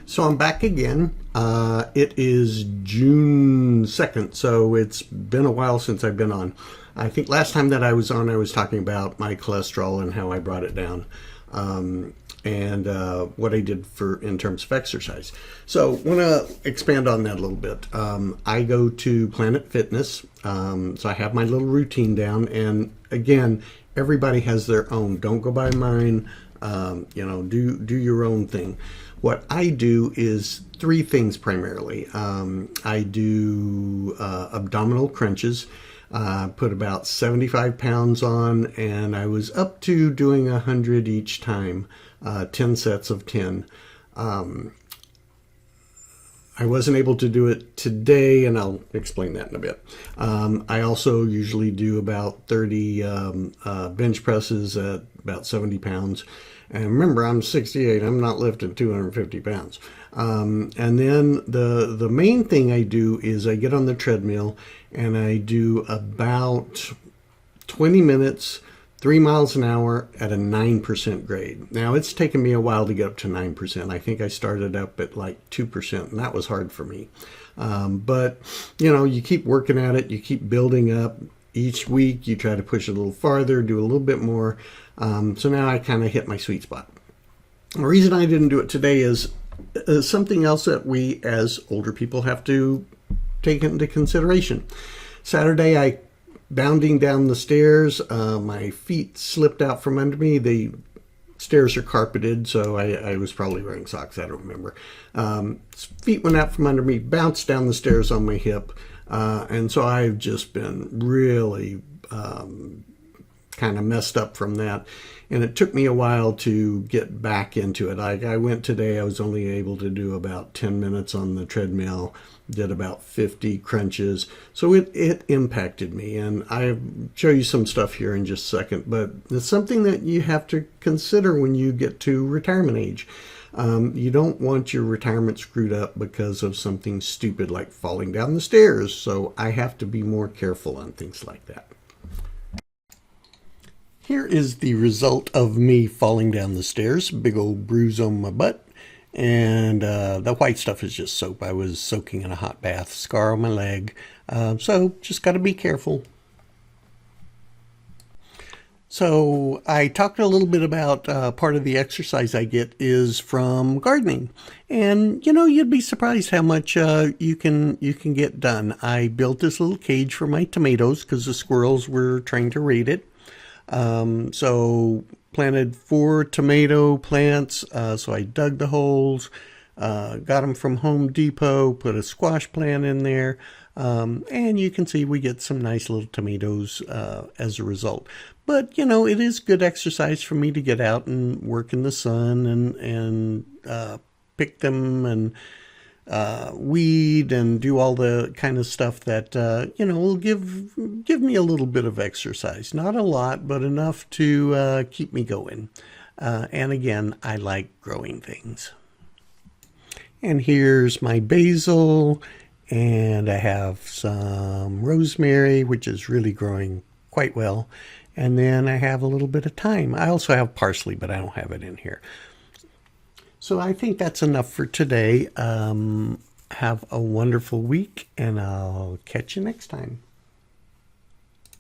So I'm back again. It is June 2nd, so it's been a while since I've been on. I think last time that I was on, I was talking about my cholesterol and how I brought it down, and what I did for in terms of exercise. So I want to expand on that a little bit. I go to Planet Fitness, so I have my little routine down, and again, everybody has their own. Don't go by mine. Do your own thing. What I do is three things primarily. I do abdominal crunches. Put about 75 pounds on, and I was up to doing 100 each time, 10 sets of 10. I wasn't able to do it today, and I'll explain that in a bit. I also usually do about 30 bench presses at about 70 pounds. And remember, I'm 68. I'm not lifting 250 pounds. And then the main thing I do is I get on the treadmill and I do about 20 minutes, 3 miles an hour at a 9% grade. Now, it's taken me a while to get up to 9%. I think I started up at like 2%, and that was hard for me. But, you keep working at it. You keep building up. Each week, you try to push it a little farther, do a little bit more. So now I kind of hit my sweet spot. The reason I didn't do it today is something else that we as older people have to take into consideration. Saturday, I bounding down the stairs, my feet slipped out from under me. The stairs are carpeted, so I was probably wearing socks. I don't remember. Feet went out from under me, bounced down the stairs on my hip. And so I've just been really kind of messed up from that. And it took me a while to get back into it. I went today, I was only able to do about 10 minutes on the treadmill, did about 50 crunches. So it impacted me. And I'll show you some stuff here in just a second. But it's something that you have to consider when you get to retirement age. You don't want your retirement screwed up because of something stupid like falling down the stairs. So I have to be more careful on things like that. Here is the result of me falling down the stairs. Big old bruise on my butt. And the white stuff is just soap. I was soaking in a hot bath. Scar on my leg. So just got to be careful. So I talked a little bit about part of the exercise I get is from gardening. And, you'd be surprised how much you can get done. I built this little cage for my tomatoes because the squirrels were trying to raid it. So planted 4 tomato plants. So I dug the holes, got them from Home Depot, put a squash plant in there. And you can see we get some nice little tomatoes as a result. But, it is good exercise for me to get out and work in the sun and pick them and weed and do all the kind of stuff that, will give me a little bit of exercise. Not a lot, but enough to keep me going. And again, I like growing things. And here's my basil. And I have some rosemary, which is really growing quite well. And then I have a little bit of thyme. I also have parsley, but I don't have it in here. So I think that's enough for today. Have a wonderful week, and I'll catch you next time.